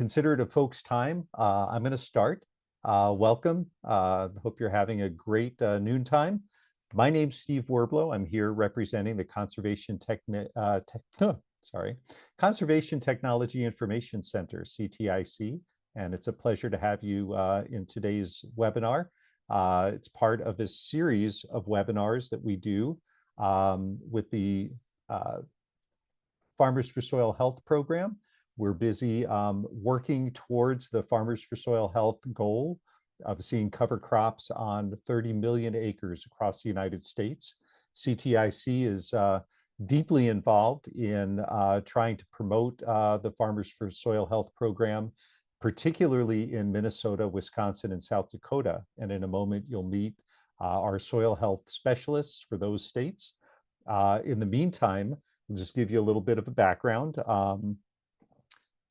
consider it a folks' time. I'm going to start. Welcome. Hope you're having a great noontime. My name's Steve Werblow. I'm here representing the Conservation Technology Information Center, CTIC, and it's a pleasure to have you in today's webinar. It's part of a series of webinars that we do with the Farmers for Soil Health program. We're busy working towards the Farmers for Soil Health goal of seeing cover crops on 30 million acres across the United States. CTIC is deeply involved in trying to promote the Farmers for Soil Health program, particularly in Minnesota, Wisconsin, and South Dakota. And in a moment, you'll meet our soil health specialists for those states. In the meantime, I'll just give you a little bit of a background.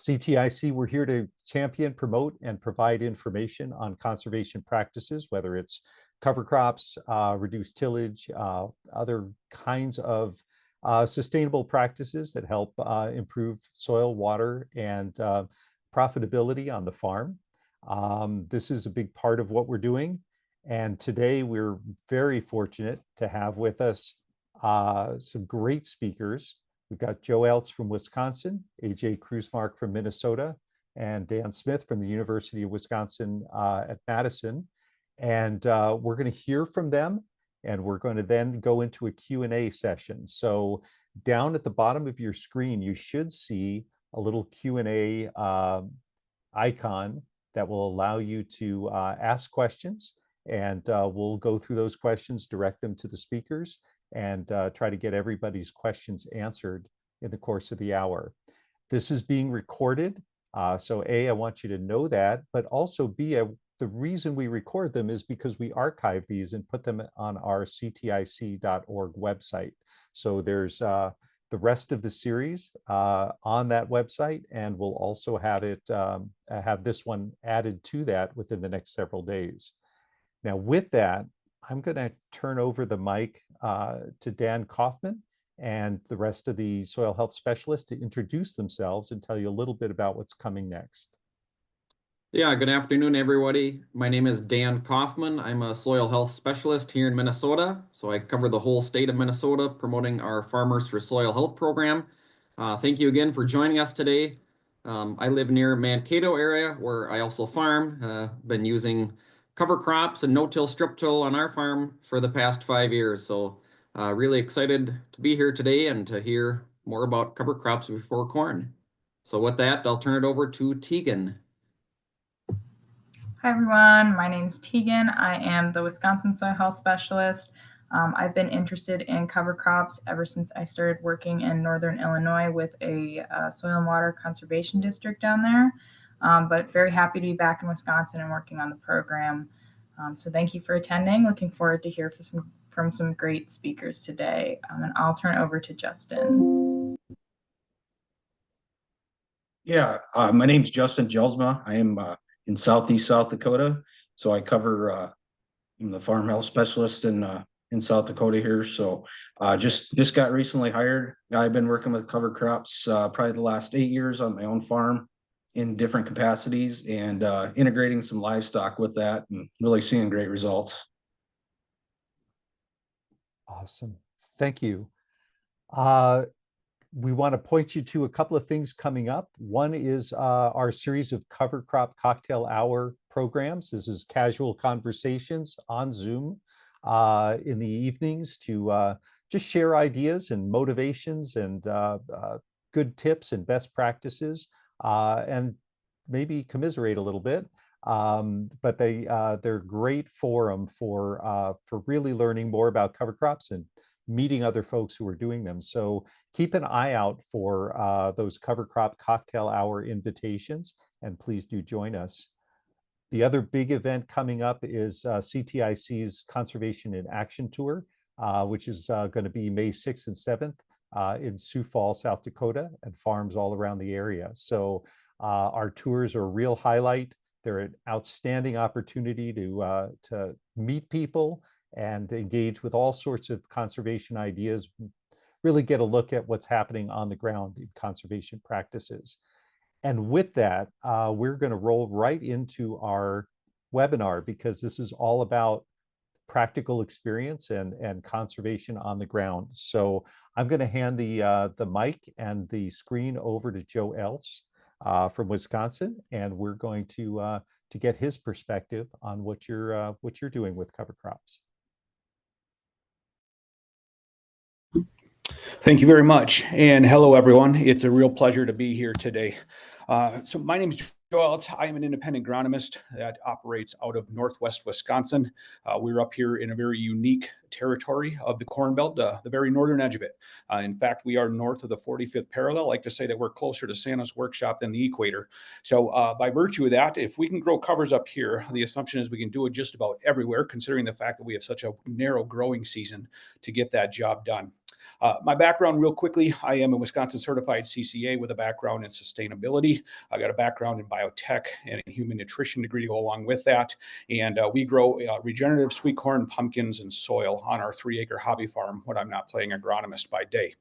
CTIC, we're here to champion, promote, and provide information on conservation practices, whether it's cover crops, reduced tillage, other kinds of sustainable practices that help improve soil, water, and profitability on the farm. This is a big part of what we're doing. And today we're very fortunate to have with us some great speakers. We've got Joe Ailts from Wisconsin, AJ Krusemark from Minnesota, and Dan Smith from the University of Wisconsin at Madison. And we're going to hear from them, and we're going to then go into a Q&A session. So down at the bottom of your screen, you should see a little Q&A icon that will allow you to ask questions. And we'll go through those questions, direct them to the speakers, and try to get everybody's questions answered in the course of the hour. This is being recorded, so A, I want you to know that, but also B, the reason we record them is because we archive these and put them on our ctic.org website. So there's the rest of the series on that website, and we'll also have it have this one added to that within the next several days. Now, with that, I'm going to turn over the mic to Dan Kaufman and the rest of the soil health specialists to introduce themselves and tell you a little bit about what's coming next. Yeah, good afternoon, everybody. My name is Dan Kaufman. I'm a soil health specialist here in Minnesota. So I cover the whole state of Minnesota, promoting our Farmers for Soil Health program. Thank you again for joining us today. I live near Mankato area where I also farm. Been using cover crops and no-till strip-till on our farm for the past 5 years. So really excited to be here today and to hear more about cover crops before corn. So with that, I'll turn it over to Tegan. Hi everyone, my name is Tegan. I am the Wisconsin Soil Health Specialist. I've been interested in cover crops ever since I started working in Northern Illinois with a soil and water conservation district down there. But very happy to be back in Wisconsin and working on the program. So thank you for attending. Looking forward to hear from some great speakers today. And I'll turn it over to Justin. Yeah, my name is Justin Jelsma. I am in Southeast South Dakota. So I cover I'm the farm health specialist in South Dakota here. So just got recently hired. I've been working with cover crops probably the last 8 years on my own farm in different capacities, and integrating some livestock with that and really seeing great results. Awesome. Thank you. We want to point you to a couple of things coming up. One is our series of cover crop cocktail hour programs. This is casual conversations on Zoom in the evenings to just share ideas and motivations and good tips and best practices, and maybe commiserate a little bit. But they're a great forum for really learning more about cover crops and meeting other folks who are doing them. So keep an eye out for those cover crop cocktail hour invitations, and please do join us. The other big event coming up is CTIC's Conservation in Action Tour, which is going to be May 6th and 7th in Sioux Falls, South Dakota, and farms all around the area. So our tours are a real highlight. They're an outstanding opportunity to meet people and engage with all sorts of conservation ideas, really get a look at what's happening on the ground in conservation practices. And with that, we're going to roll right into our webinar because this is all about practical experience and conservation on the ground. So I'm going to hand the mic and the screen over to Joe Ailts from Wisconsin, and we're going to get his perspective on what you're doing with cover crops. Thank you very much, and hello everyone. It's a real pleasure to be here today. So my name is Joe Ailts. I am an independent agronomist that operates out of Northwest Wisconsin. We're up here in a very unique territory of the Corn Belt, the very northern edge of it. In fact, we are north of the 45th parallel. I like to say that we're closer to Santa's workshop than the equator. So by virtue of that, if we can grow covers up here, the assumption is we can do it just about everywhere, considering the fact that we have such a narrow growing season to get that job done. My background real quickly, I am a Wisconsin certified CCA with a background in sustainability. I got a background in biotech and a human nutrition degree to go along with that. And we grow regenerative sweet corn, pumpkins, and soil on our 3-acre hobby farm when I'm not playing agronomist by day.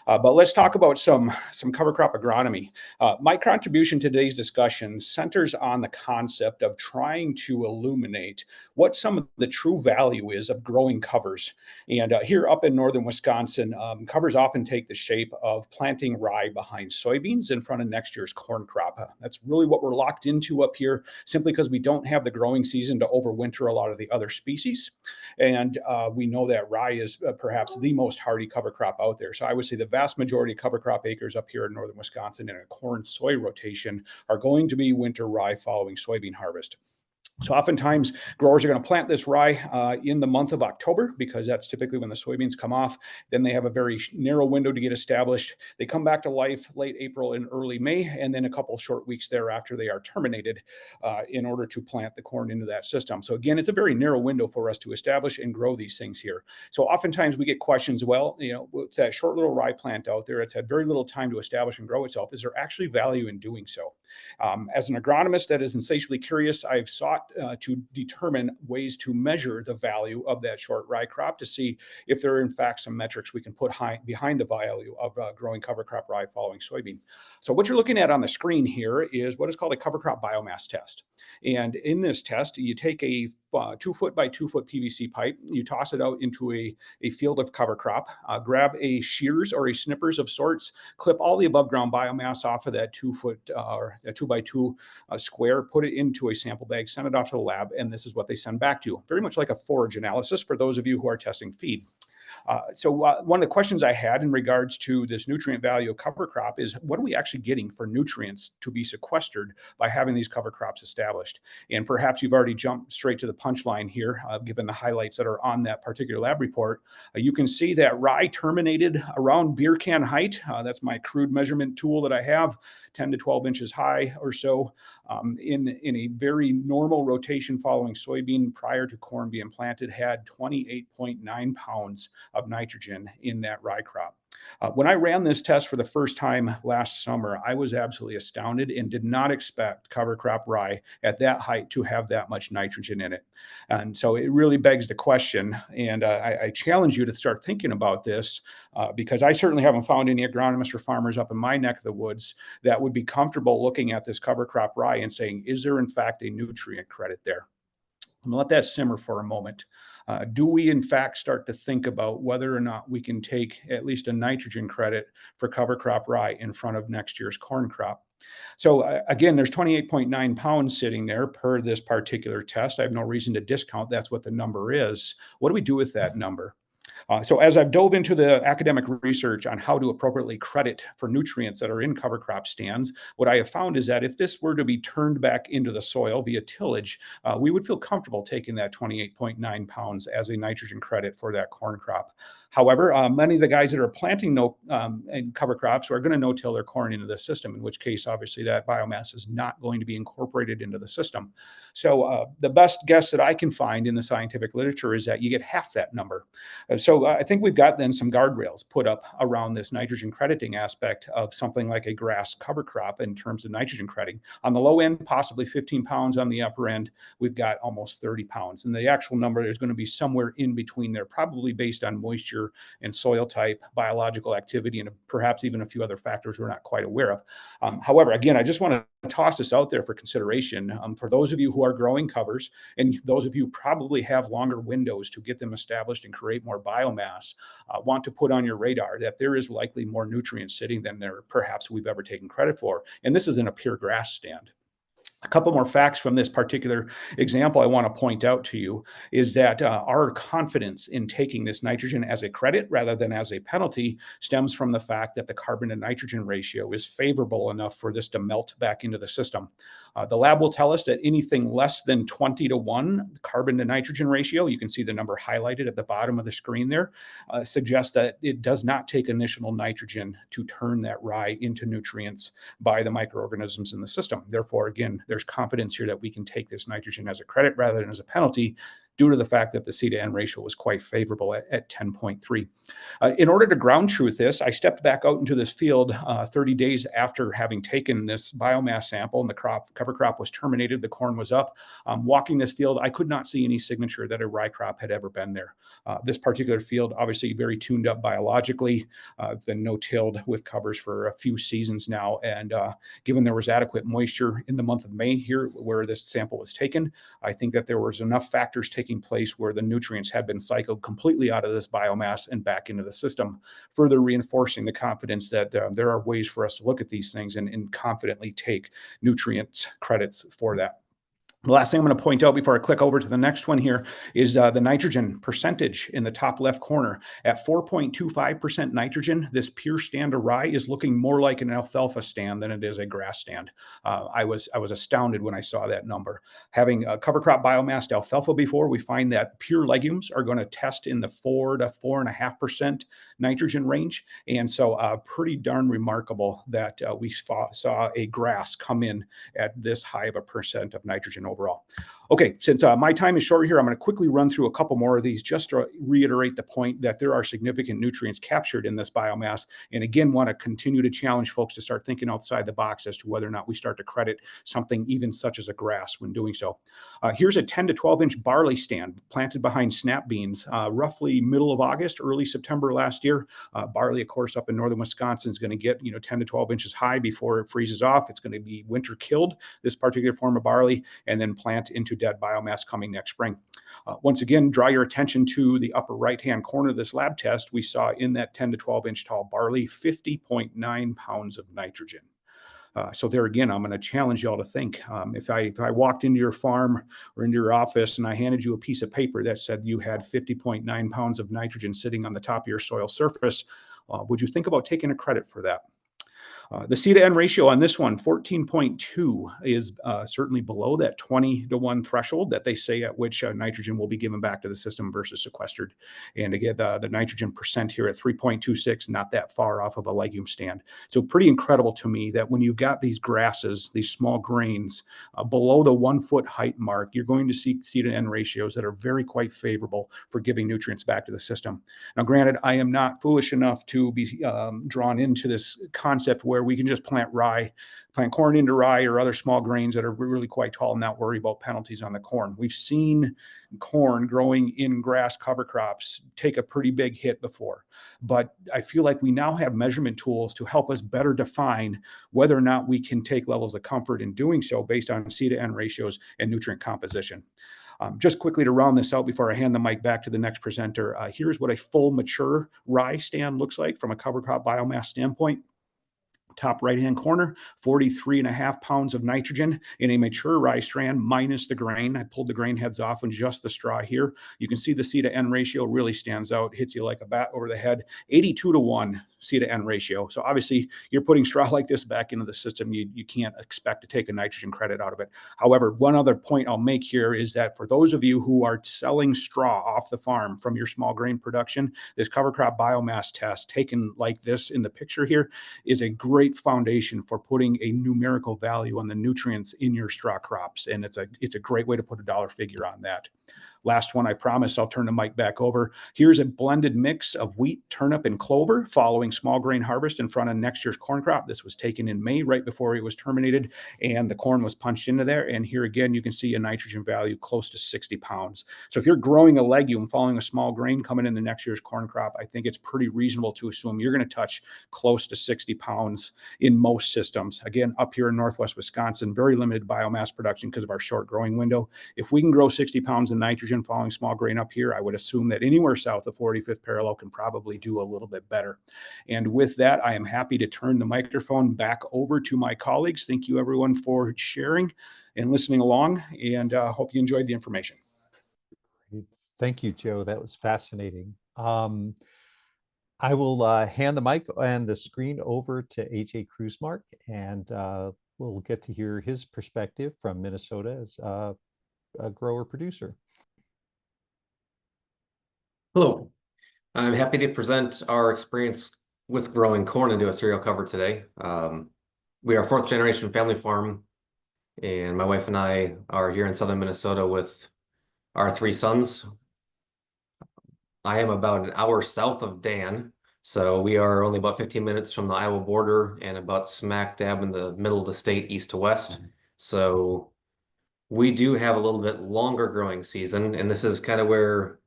But let's talk about some cover crop agronomy. My contribution to today's discussion centers on the concept of trying to illuminate what some of the true value is of growing covers. And here up in northern Wisconsin, covers often take the shape of planting rye behind soybeans in front of next year's corn crop. That's really what we're locked into up here, simply because we don't have the growing season to overwinter a lot of the other species. And we know that rye is perhaps the most hardy cover crop out there. So I would say the vast majority of cover crop acres up here in northern Wisconsin in a corn soy rotation are going to be winter rye following soybean harvest. So oftentimes growers are going to plant this rye in the month of October because that's typically when the soybeans come off. Then they have a very narrow window to get established. They come back to life late April and early May, and then a couple short weeks thereafter they are terminated in order to plant the corn into that system. So again, it's a very narrow window for us to establish and grow these things here. So oftentimes we get questions, well, you know, with that short little rye plant out there, it's had very little time to establish and grow itself. Is there actually value in doing so? As an agronomist that is insatiably curious, I've sought to determine ways to measure the value of that short rye crop to see if there are in fact some metrics we can put behind the value of growing cover crop rye following soybean. So what you're looking at on the screen here is what is called a cover crop biomass test. And in this test, you take a 2 foot by 2 foot PVC pipe, you toss it out into a field of cover crop, grab a shears or a snippers of sorts, clip all the above ground biomass off of that 2 foot or a 2 by 2 square, put it into a sample bag, send it off to the lab, and this is what they send back to you. Very much like a forage analysis for those of you who are testing feed. So one of the questions I had in regards to this nutrient value of cover crop is what are we actually getting for nutrients to be sequestered by having these cover crops established? And perhaps you've already jumped straight to the punchline here, given the highlights that are on that particular lab report. You can see that rye terminated around beer can height. That's my crude measurement tool that I have, 10 to 12 inches high or so, in a very normal rotation following soybean prior to corn being planted, had 28.9 pounds of nitrogen in that rye crop. When I ran this test for the first time last summer, I was absolutely astounded and did not expect cover crop rye at that height to have that much nitrogen in it. And so it really begs the question, and I challenge you to start thinking about this because I certainly haven't found any agronomists or farmers up in my neck of the woods that would be comfortable looking at this cover crop rye and saying, is there in fact a nutrient credit there? I'm gonna let that simmer for a moment. Do we in fact start to think about whether or not we can take at least a nitrogen credit for cover crop rye in front of next year's corn crop? So again, there's 28.9 pounds sitting there per this particular test. I have no reason to discount that's what the number is. What do we do with that number? So as I've dove into the academic research on how to appropriately credit for nutrients that are in cover crop stands, what I have found is that if this were to be turned back into the soil via tillage, we would feel comfortable taking that 28.9 pounds as a nitrogen credit for that corn crop. However, many of the guys that are planting and cover crops are going to no-till their corn into the system, in which case, obviously, that biomass is not going to be incorporated into the system. So the best guess that I can find in the scientific literature is that you get half that number. So I think we've got then some guardrails put up around this nitrogen crediting aspect of something like a grass cover crop in terms of nitrogen crediting. On the low end, possibly 15 pounds. On the upper end, we've got almost 30 pounds. And the actual number is going to be somewhere in between there, probably based on moisture moisture and soil type, biological activity, and perhaps even a few other factors we're not quite aware of. However, again, I just want to toss this out there for consideration. For those of you who are growing covers, and those of you who probably have longer windows to get them established and create more biomass, want to put on your radar that there is likely more nutrients sitting than there perhaps we've ever taken credit for. And this is in a pure grass stand. A couple more facts from this particular example I want to point out to you is that our confidence in taking this nitrogen as a credit rather than as a penalty stems from the fact that the carbon to nitrogen ratio is favorable enough for this to melt back into the system. The lab will tell us that anything less than 20-to-1 carbon to nitrogen ratio, you can see the number highlighted at the bottom of the screen there, suggests that it does not take initial nitrogen to turn that rye into nutrients by the microorganisms in the system. Therefore, again, there's confidence here that we can take this nitrogen as a credit rather than as a penalty, due to the fact that the C to N ratio was quite favorable at 10.3. In order to ground truth this, I stepped back out into this field 30 days after having taken this biomass sample, and the cover crop was terminated, the corn was up. Walking this field, I could not see any signature that a rye crop had ever been there. This particular field, obviously very tuned up biologically, been no-tilled with covers for a few seasons now, and given there was adequate moisture in the month of May here where this sample was taken, I think that there was enough factors taking place where the nutrients had been cycled completely out of this biomass and back into the system, further reinforcing the confidence that there are ways for us to look at these things and confidently take nutrients credits for that. The last thing I'm going to point out before I click over to the next one here is the nitrogen percentage in the top left corner. At 4.25% nitrogen, this pure stand of rye is looking more like an alfalfa stand than it is a grass stand. I was astounded when I saw that number. Having cover crop biomassed alfalfa before, we find that pure legumes are going to test in the 4 to 4.5% nitrogen range. And so pretty darn remarkable that we saw a grass come in at this high of a percent of nitrogen overall. Okay, since my time is short here, I'm going to quickly run through a couple more of these just to reiterate the point that there are significant nutrients captured in this biomass. And again, want to continue to challenge folks to start thinking outside the box as to whether or not we start to credit something even such as a grass when doing so. Here's a 10 to 12 inch barley stand planted behind snap beans, roughly middle of August, early September last year. Barley, of course, up in northern Wisconsin is going to get 10 to 12 inches high before it freezes off. It's going to be winter killed, this particular form of barley, and then plant into dead biomass coming next spring. Once again, draw your attention to the upper right-hand corner of this lab test. We saw in that 10 to 12 inch tall barley, 50.9 pounds of nitrogen. So there again, I'm going to challenge y'all to think. If I walked into your farm or into your office and I handed you a piece of paper that said you had 50.9 pounds of nitrogen sitting on the top of your soil surface, would you think about taking a credit for that? The C to N ratio on this one, 14.2, is certainly below that 20-to-1 threshold that they say at which nitrogen will be given back to the system versus sequestered. And again, the nitrogen percent here at 3.26, not that far off of a legume stand. So pretty incredible to me that when you've got these grasses, these small grains below the 1 foot height mark, you're going to see C to N ratios that are very quite favorable for giving nutrients back to the system. Now, granted, I am not foolish enough to be drawn into this concept where we can just plant corn into rye or other small grains that are really quite tall and not worry about penalties on the corn. We've seen corn growing in grass cover crops take a pretty big hit before, but I feel like we now have measurement tools to help us better define whether or not we can take levels of comfort in doing so based on C to N ratios and nutrient composition. Just quickly to round this out before I hand the mic back to the next presenter, here's what a full mature rye stand looks like from a cover crop biomass standpoint. Top right-hand corner, 43.5 pounds of nitrogen in a mature rye strand minus the grain. I pulled the grain heads off and just the straw here. You can see the C to N ratio really stands out, hits you like a bat over the head, 82-to-1 C to N ratio. So obviously you're putting straw like this back into the system. You can't expect to take a nitrogen credit out of it. However, one other point I'll make here is that for those of you who are selling straw off the farm from your small grain production, this cover crop biomass test taken like this in the picture here is a great great foundation for putting a numerical value on the nutrients in your straw crops. And it's a great way to put a dollar figure on that. Last one, I promise I'll turn the mic back over. Here's a blended mix of wheat, turnip, and clover following small grain harvest in front of next year's corn crop. This was taken in May, right before it was terminated, and the corn was punched into there. And here again, you can see a nitrogen value close to 60 pounds. So if you're growing a legume following a small grain coming in the next year's corn crop, I think it's pretty reasonable to assume you're going to touch close to 60 pounds in most systems. Again, up here in Northwest Wisconsin, very limited biomass production because of our short growing window. If we can grow 60 pounds in nitrogen following small grain up here, I would assume that anywhere south of 45th parallel can probably do a little bit better. And with that, I am happy to turn the microphone back over to my colleagues. Thank you everyone for sharing and listening along, and hope you enjoyed the information. Thank you, Joe. That was fascinating. I will hand the mic and the screen over to AJ Krusemark, and we'll get to hear his perspective from Minnesota as a grower producer. Hello, I'm happy to present our experience with growing corn into a cereal cover today. We are a fourth generation family farm, and my wife and I are here in southern Minnesota with our 3 sons. I am about an hour south of Dan, so we are only about 15 minutes from the Iowa border and about smack dab in the middle of the state, east to west. So we do have a little bit longer growing season, and this is kind of where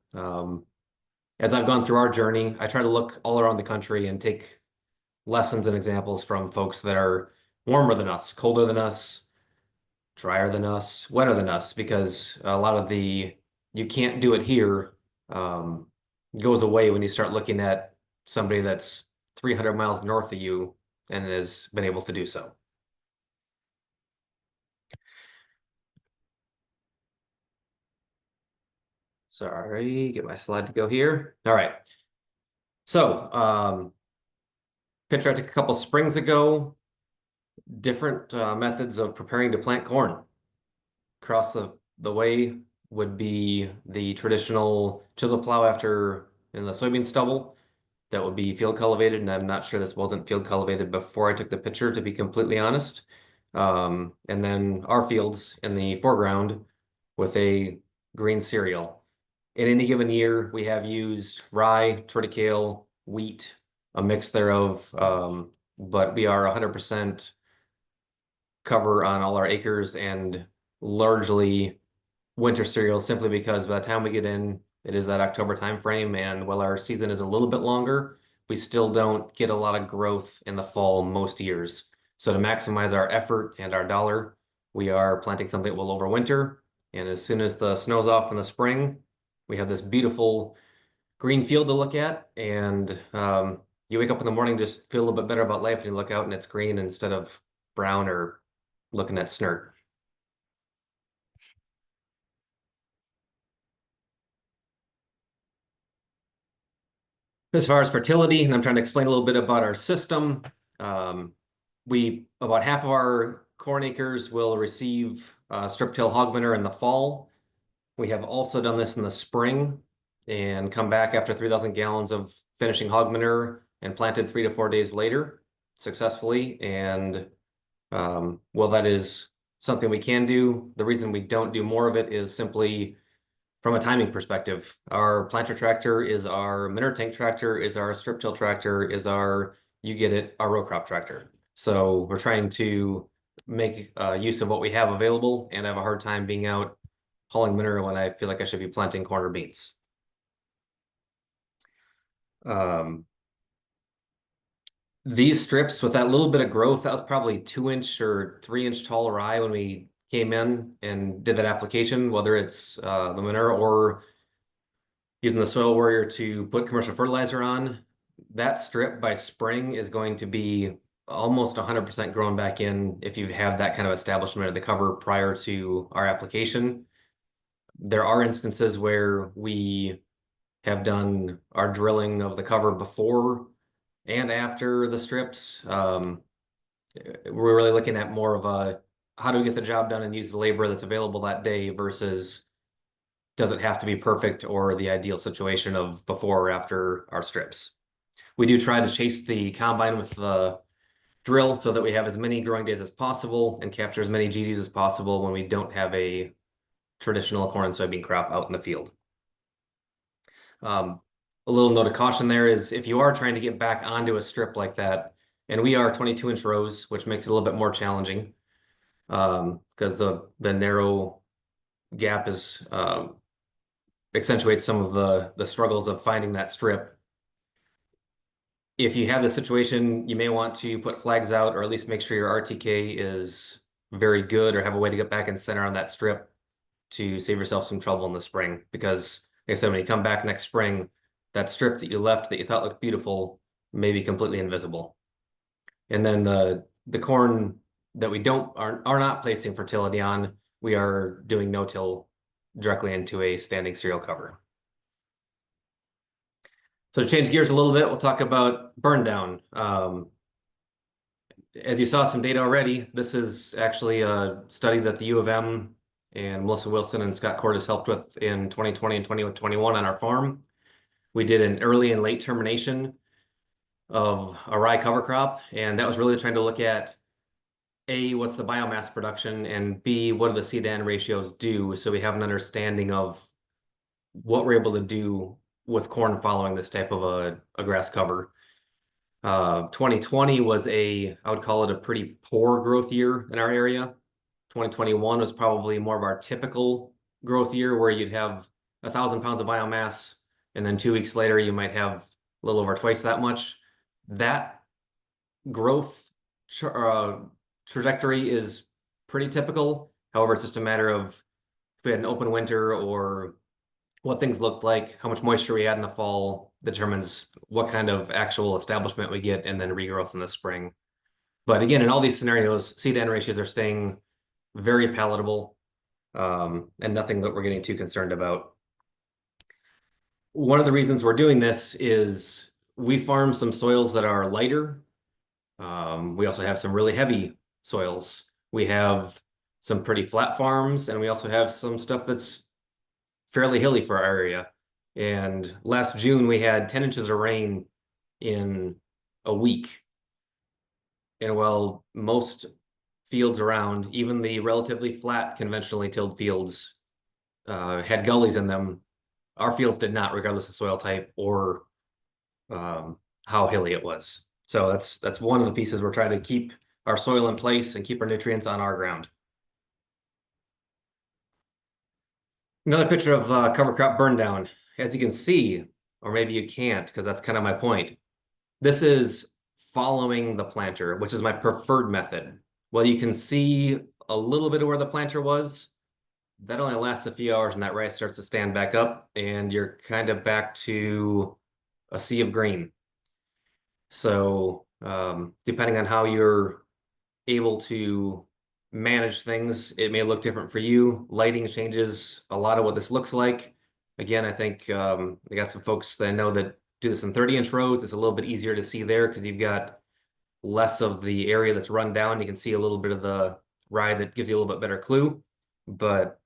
as I've gone through our journey, I try to look all around the country and take lessons and examples from folks that are warmer than us, colder than us, drier than us, wetter than us, because a lot of the you can't do it here goes away when you start looking at somebody that's 300 miles north of you and has been able to do so. Sorry, get my slide to go here. All right. So, picture I took a couple springs ago, different methods of preparing to plant corn. Across the way would be the traditional chisel plow after in the soybean stubble. That would be field cultivated, and I'm not sure this wasn't field cultivated before I took the picture, to be completely honest. And then our fields in the foreground with a green cereal. In any given year, we have used rye, triticale, wheat, a mix thereof, but we are 100% cover on all our acres and largely winter cereals, simply because by the time we get in, it is that October time frame, and while our season is a little bit longer, we still don't get a lot of growth in the fall most years. So to maximize our effort and our dollar, we are planting something that will overwinter, and as soon as the snow's off in the spring, we have this beautiful green field to look at, and you wake up in the morning, just feel a little bit better about life, and you look out and it's green instead of brown or looking at snert. As far as fertility, and I'm trying to explain a little bit about our system, about half of our corn acres will receive strip-till hog manure in the fall. We have also done this in the spring and come back after 3,000 gallons of finishing hog manure and planted 3 to 4 days later successfully. And well, that is something we can do. The reason we don't do more of it is simply from a timing perspective. Our planter tractor is our manure tank tractor, is our strip till tractor, is our, you get it, our row crop tractor. So we're trying to make use of what we have available, and I have a hard time being out hauling manure when I feel like I should be planting corn or beans. These strips with that little bit of growth, that was probably 2-inch or 3-inch tall rye when we came in and did that application, whether it's the manure or using the soil warrior to put commercial fertilizer on. That strip by spring is going to be almost 100% grown back in if you have that kind of establishment of the cover prior to our application. There are instances where we have done our drilling of the cover before and after the strips. We're really looking at more of a, how do we get the job done and use the labor that's available that day versus does it have to be perfect or the ideal situation of before or after our strips. We do try to chase the combine with the drill so that we have as many growing days as possible and capture as many GDs as possible when we don't have a traditional corn and soybean crop out in the field. A little note of caution there is if you are trying to get back onto a strip like that, and we are 22-inch rows, which makes it a little bit more challenging because the narrow gap is accentuates some of the struggles of finding that strip. If you have the situation, you may want to put flags out or at least make sure your RTK is very good or have a way to get back in center on that strip to save yourself some trouble in the spring. Because like I said, when you come back next spring, that strip that you left that you thought looked beautiful may be completely invisible. And then the corn that we are not placing fertility on, we are doing no-till directly into a standing cereal cover. So to change gears a little bit, we'll talk about burn down. As you saw some data already, this is actually a study that the U of M and Melissa Wilson and Scott Cordes helped with in 2020 and 2021 on our farm. We did an early and late termination of a rye cover crop, and that was really trying to look at A, what's the biomass production, and B, what do the seed-to-N ratios do, so we have an understanding of what we're able to do with corn following this type of a grass cover. 2020 was I would call it a pretty poor growth year in our area. 2021 was probably more of our typical growth year where you'd have 1,000 pounds of biomass, and then 2 weeks later, you might have a little over twice that much. That growth trajectory is pretty typical. However, it's just a matter of if we had an open winter or what things looked like, how much moisture we had in the fall determines what kind of actual establishment we get and then regrowth in the spring. But again, in all these scenarios, seed-to-N ratios are staying very palatable and nothing that we're getting too concerned about. One of the reasons we're doing this is we farm some soils that are lighter. We also have some really heavy soils. We have some pretty flat farms, and we also have some stuff that's fairly hilly for our area. And last June, we had 10 inches of rain in a week. And while most fields around, even the relatively flat, conventionally tilled fields, had gullies in them, our fields did not, regardless of soil type or how hilly it was. So that's one of the pieces we're trying to keep our soil in place and keep our nutrients on our ground. Another picture of cover crop burn down. As you can see, or maybe you can't, because that's kind of my point. This is following the planter, which is my preferred method. Well, you can see a little bit of where the planter was. That only lasts a few hours and that rice starts to stand back up and you're kind of back to a sea of green. So depending on how you're able to manage things, it may look different for you. Lighting changes a lot of what this looks like. Again, I think I got some folks that I know that do this in 30-inch rows. It's a little bit easier to see there because you've got less of the area that's run down. You can see a little bit of the rye that gives you a little bit better clue. But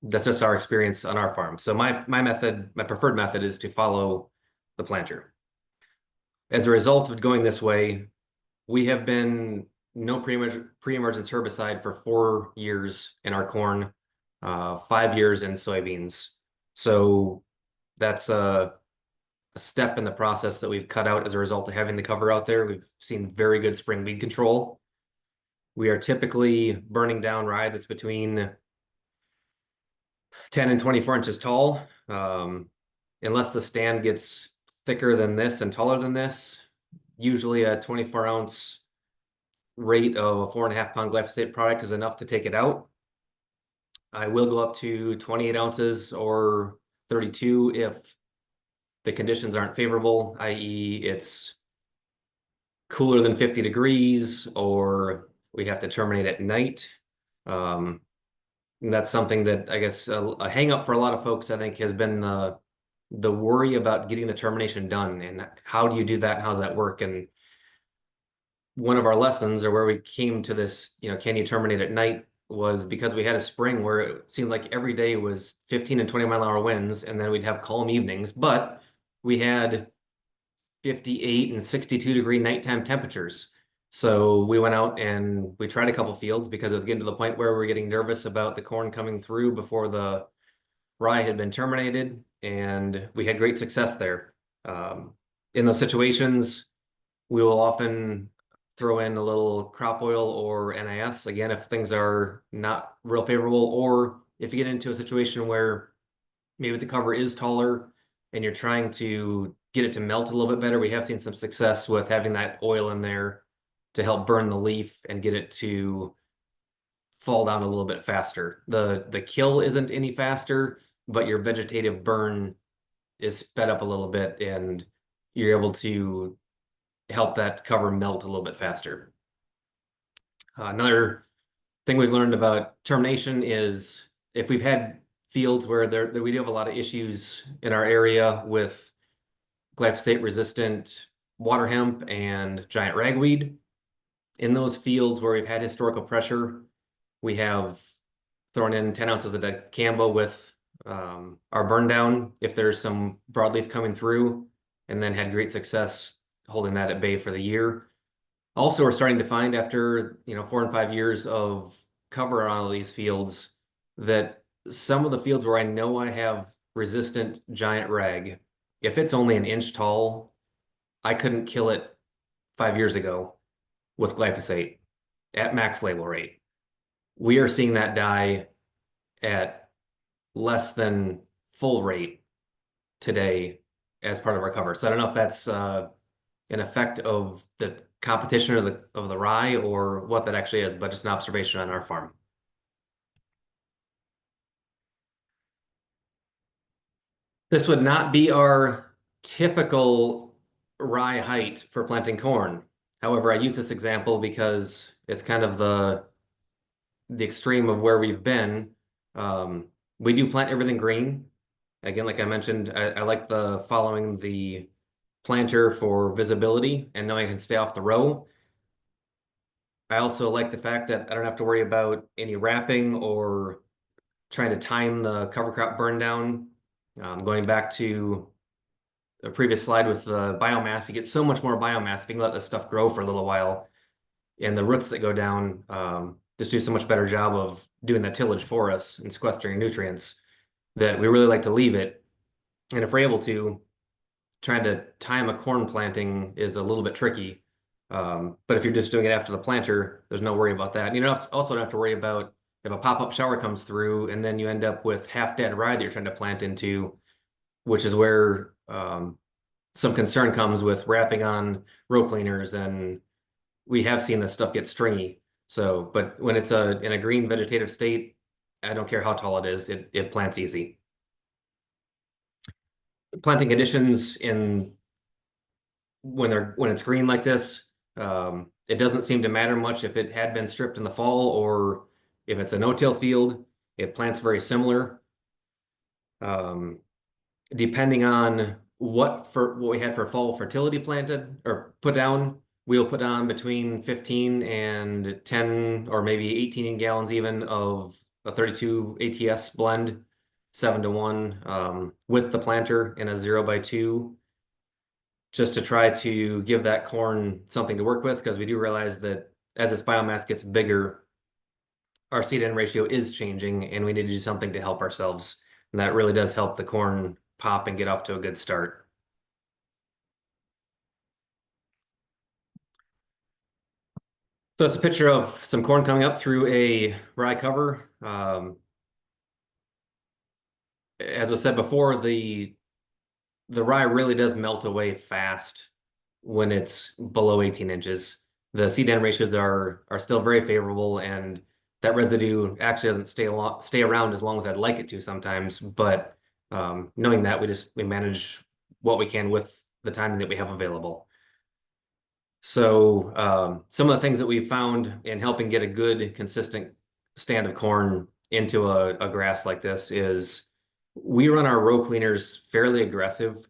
that's just our experience on our farm. So my preferred method is to follow the planter. As a result of going this way, we have been no pre-emergence herbicide for 4 years in our corn, 5 years in soybeans. So that's a step in the process that we've cut out as a result of having the cover out there. We've seen very good spring weed control. We are typically burning down rye that's between 10 and 24 inches tall. Unless the stand gets thicker than this and taller than this, usually a 24-ounce rate of a 4.5 pound glyphosate product is enough to take it out. I will go up to 28 ounces or 32 if the conditions aren't favorable, i.e. it's cooler than 50 degrees or we have to terminate at night. And that's something that I guess a hang up for a lot of folks, I think, has been the worry about getting the termination done and how do you do that and how does that work? And one of our lessons or where we came to this, can you terminate at night, was because we had a spring where it seemed like every day was 15 and 20 mile an hour winds and then we'd have calm evenings, but we had 58 and 62-degree nighttime temperatures. So we went out and we tried a couple fields because it was getting to the point where we were getting nervous about the corn coming through before the rye had been terminated, and we had great success there. In those situations, we will often throw in a little crop oil or NIS, again, if things are not real favorable, or if you get into a situation where maybe the cover is taller and you're trying to get it to melt a little bit better. We have seen some success with having that oil in there to help burn the leaf and get it to fall down a little bit faster. The kill isn't any faster, but your vegetative burn is sped up a little bit, and you're able to help that cover melt a little bit faster. Another thing we've learned about termination is if we've had fields where we do have a lot of issues in our area with glyphosate resistant water hemp and giant ragweed. In those fields where we've had historical pressure, we have thrown in 10 ounces of dicamba with our burn down if there's some broadleaf coming through, and then had great success holding that at bay for the year. Also, we're starting to find after 4 and 5 years of cover on all these fields that some of the fields where I know I have resistant giant rag, if it's only an inch tall, I couldn't kill it 5 years ago with glyphosate at max label rate. We are seeing that die at less than full rate today as part of our cover. So I don't know if that's an effect of the competition of the rye or what that actually is, but just an observation on our farm. This would not be our typical rye height for planting corn. However, I use this example because it's kind of the extreme of where we've been. We do plant everything green. Again, like I mentioned, I like the following the planter for visibility and knowing I can stay off the row. I also like the fact that I don't have to worry about any wrapping or trying to time the cover crop burn down. Going back to a previous slide with the biomass, you get so much more biomass if you can let this stuff grow for a little while. And the roots that go down just do so much better job of doing the tillage for us and sequestering nutrients that we really like to leave it. And if we're able to, trying to time a corn planting is a little bit tricky. But if you're just doing it after the planter, there's no worry about that. And you also don't have to worry about if a pop-up shower comes through and then you end up with half-dead rye that you're trying to plant into, which is where some concern comes with wrapping on row cleaners, and we have seen this stuff get stringy. So, but when it's in a green vegetative state, I don't care how tall it is, it plants easy. Planting conditions when it's green like this, it doesn't seem to matter much if it had been stripped in the fall or if it's a no-till field. It plants very similar. Depending on what we had for fall fertility planted or put down, we'll put on between 15 and 10 or maybe 18 gallons even of a 32 ATS blend, 7-to-1 with the planter in a 0x2, just to try to give that corn something to work with, because we do realize that as this biomass gets bigger, our seed-in ratio is changing and we need to do something to help ourselves. And that really does help the corn pop and get off to a good start. So it's a picture of some corn coming up through a rye cover. As I said before, the rye really does melt away fast when it's below 18 inches. The seed-in ratios are still very favorable, and that residue actually doesn't stay around as long as I'd like it to sometimes. But knowing that, we manage what we can with the timing that we have available. So some of the things that we've found in helping get a good, consistent stand of corn into a grass like this is we run our row cleaners fairly aggressive.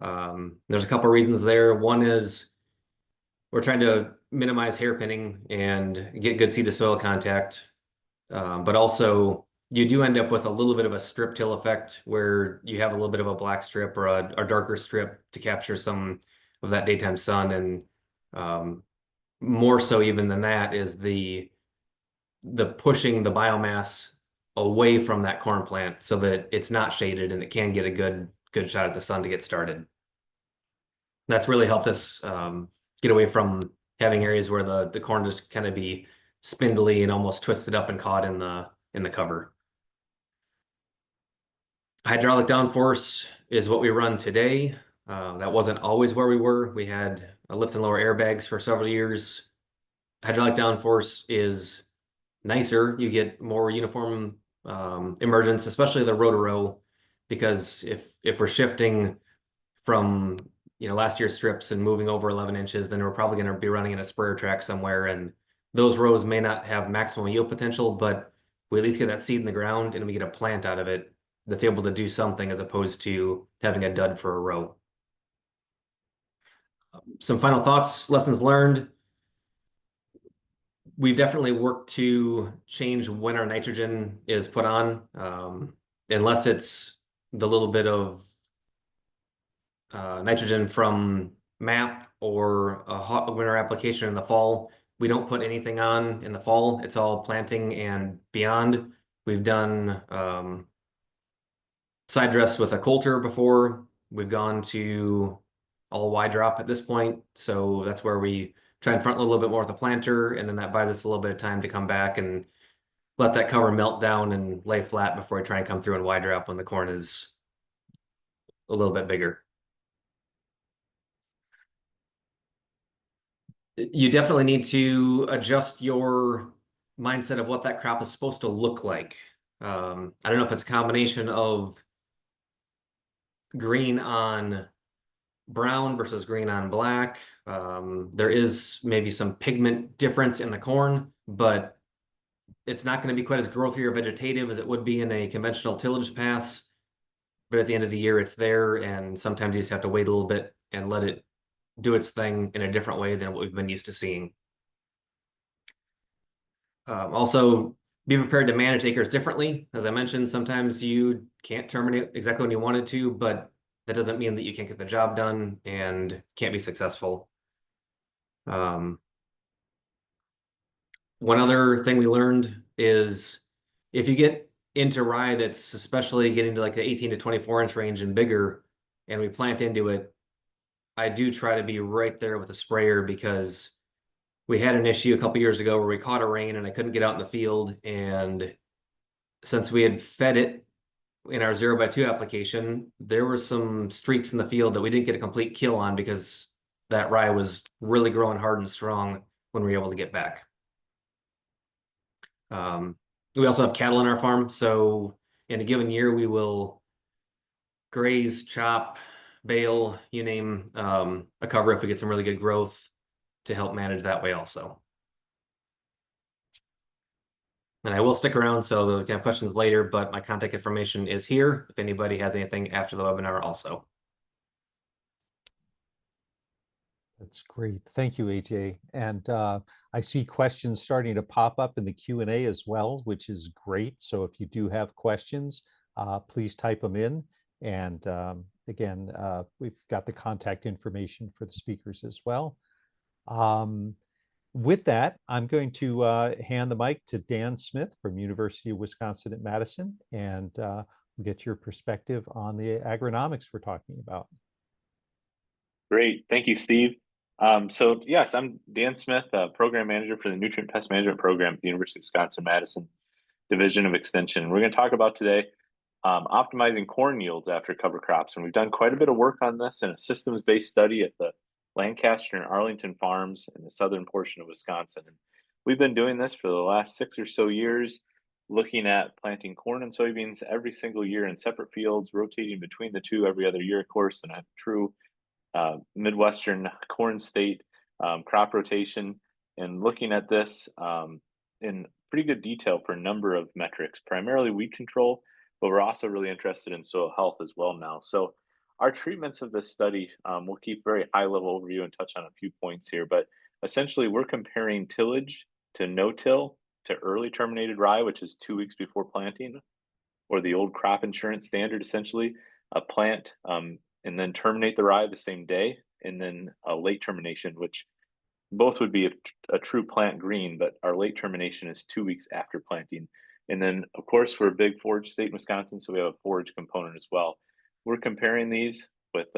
There's a couple of reasons there. One is we're trying to minimize hairpinning and get good seed to soil contact. But also you do end up with a little bit of a strip till effect where you have a little bit of a black strip or a darker strip to capture some that daytime sun. And more so even than that is the pushing the biomass away from that corn plant so that it's not shaded and it can get a good shot at the sun to get started. That's really helped us get away from having areas where the corn just kind of be spindly and almost twisted up and caught in the cover. Hydraulic downforce is what we run today. That wasn't always where we were. We had a lift and lower airbags for several years. Hydraulic downforce is nicer. You get more uniform emergence, especially the row to row, because if we're shifting from last year's strips and moving over 11 inches, then we're probably going to be running in a sprayer track somewhere, and those rows may not have maximum yield potential, but we at least get that seed in the ground and we get a plant out of it that's able to do something as opposed to having a dud for a row. Some final thoughts, lessons learned. We've definitely worked to change when our nitrogen is put on, unless it's the little bit of nitrogen from MAP or a hot winter application in the fall. We don't put anything on in the fall. It's all planting and beyond. We've done side dress with a coulter before. We've gone to all wide drop at this point. So that's where we try and front load a little bit more with the planter, and then that buys us a little bit of time to come back and let that cover melt down and lay flat before we try and come through and wide drop when the corn is a little bit bigger. You definitely need to adjust your mindset of what that crop is supposed to look like. I don't know if it's a combination of green on brown versus green on black. There is maybe some pigment difference in the corn, but it's not going to be quite as growthy or vegetative as it would be in a conventional tillage pass. But at the end of the year, it's there, and sometimes you just have to wait a little bit and let it do its thing in a different way than what we've been used to seeing. Also, be prepared to manage acres differently. As I mentioned, sometimes you can't terminate exactly when you wanted to, but that doesn't mean that you can't get the job done and can't be successful. One other thing we learned is if you get into rye that's especially getting to like the 18 to 24 inch range and bigger, and we plant into it, I do try to be right there with a sprayer, because we had an issue a couple years ago where we caught a rain and I couldn't get out in the field. And since we had fed it in our 0x2 application, there were some streaks in the field that we didn't get a complete kill on because that rye was really growing hard and strong when we were able to get back. We also have cattle on our farm. So in a given year, we will graze, chop, bale, you name a cover if we get some really good growth, to help manage that way also. And I will stick around so we can have questions later, but my contact information is here if anybody has anything after the webinar also. That's great. Thank you, AJ. And I see questions starting to pop up in the Q&A as well, which is great. So if you do have questions, please type them in. And again, we've got the contact information for the speakers as well. With that, I'm going to hand the mic to Dan Smith from University of Wisconsin-Madison, and get your perspective on the agronomics we're talking about. Great. Thank you, Steve. So yes, I'm Dan Smith, Program Manager for the Nutrient Pest Management Program at the University of Wisconsin-Madison Division of Extension. We're going to talk about today optimizing corn yields after cover crops. And we've done quite a bit of work on this in a systems-based study at the Lancaster and Arlington farms in the southern portion of Wisconsin. And we've been doing this for the last 6 or so years, looking at planting corn and soybeans every single year in separate fields, rotating between the two every other year, of course, and a true Midwestern corn state crop rotation, and looking at this in pretty good detail for a number of metrics, primarily weed control, but we're also really interested in soil health as well now. So our treatments of this study, we'll keep very high level overview and touch on a few points here, but essentially we're comparing tillage to no-till to early terminated rye, which is 2 weeks before planting, or the old crop insurance standard, essentially a plant and then terminate the rye the same day, and then a late termination, which both would be a true plant green, but our late termination is 2 weeks after planting. And then, of course, we're a big forage state in Wisconsin, so we have a forage component as well. We're comparing these with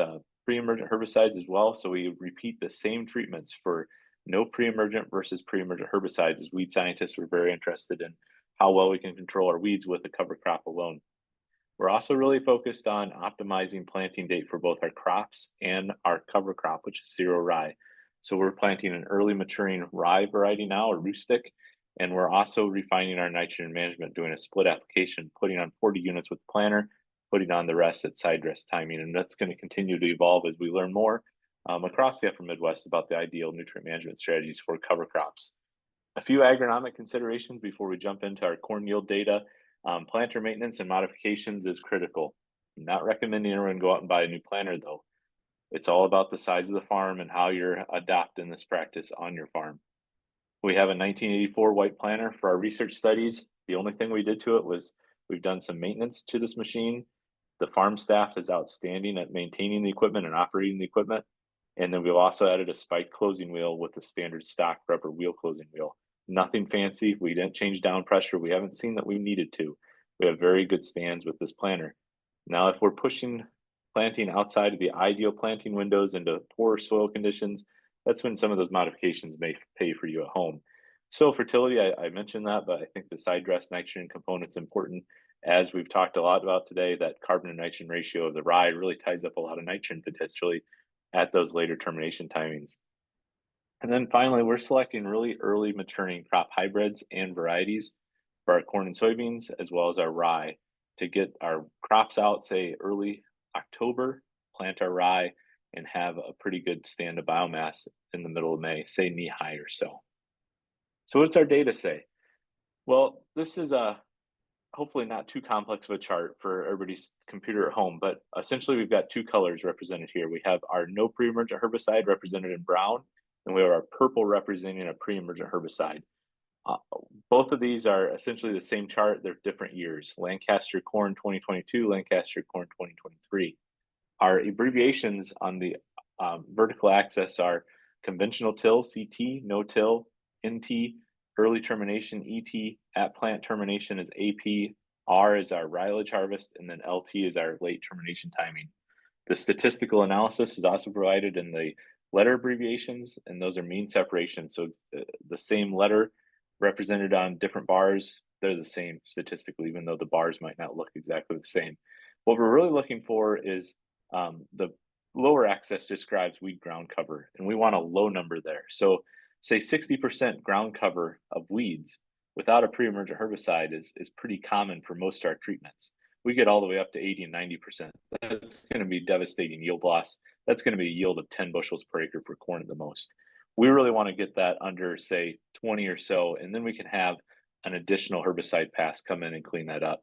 pre-emergent herbicides as well, so we repeat the same treatments for no pre-emergent versus pre-emergent herbicides, as weed scientists were very interested in how well we can control our weeds with the cover crop alone. We're also really focused on optimizing planting date for both our crops and our cover crop, which is cereal rye. So we're planting an early maturing rye variety now, or rustic, and we're also refining our nitrogen management, doing a split application, putting on 40 units with the planter, putting on the rest at side dress timing. And that's going to continue to evolve as we learn more across the upper Midwest about the ideal nutrient management strategies for cover crops. A few agronomic considerations before we jump into our corn yield data. Planter maintenance and modifications is critical. I'm not recommending everyone go out and buy a new planter though. It's all about the size of the farm and how you're adopting this practice on your farm. We have a 1984 white planter for our research studies. The only thing we did to it was we've done some maintenance to this machine. The farm staff is outstanding at maintaining the equipment and operating the equipment. And then we've also added a spike closing wheel with the standard stock rubber wheel closing wheel. Nothing fancy. We didn't change down pressure. We haven't seen that we needed to. We have very good stands with this planter. Now, if we're pushing planting outside of the ideal planting windows into poor soil conditions, that's when some of those modifications may pay for you at home. Soil fertility, I mentioned that, but I think the side dress nitrogen component's important. As we've talked a lot about today, that carbon to nitrogen ratio of the rye really ties up a lot of nitrogen potentially at those later termination timings. And then finally, we're selecting really early maturing crop hybrids and varieties for our corn and soybeans, as well as our rye, to get our crops out, say early October, plant our rye, and have a pretty good stand of biomass in the middle of May, say knee high or so. So what's our data say? Well, this is hopefully not too complex of a chart for everybody's computer at home, but essentially we've got two colors represented here. We have our no pre-emergent herbicide represented in brown, and we have our purple representing a pre-emergent herbicide. Both of these are essentially the same chart. They're different years. Lancaster corn 2022, Lancaster corn 2023. Our abbreviations on the vertical axis are conventional till, CT, no till, NT, early termination, ET, at plant termination is AP, R is our rilage harvest, and then LT is our late termination timing. The statistical analysis is also provided in the letter abbreviations, and those are mean separation. So the same letter represented on different bars, they're the same statistically, even though the bars might not look exactly the same. What we're really looking for is the lower axis describes weed ground cover, and we want a low number there. So say 60% ground cover of weeds without a pre-emergent herbicide is pretty common for most of our treatments. We get all the way up to 80 and 90%. That's going to be devastating yield loss. That's going to be a yield of 10 bushels per acre for corn at the most. We really want to get that under, say, 20 or so, and then we can have an additional herbicide pass come in and clean that up.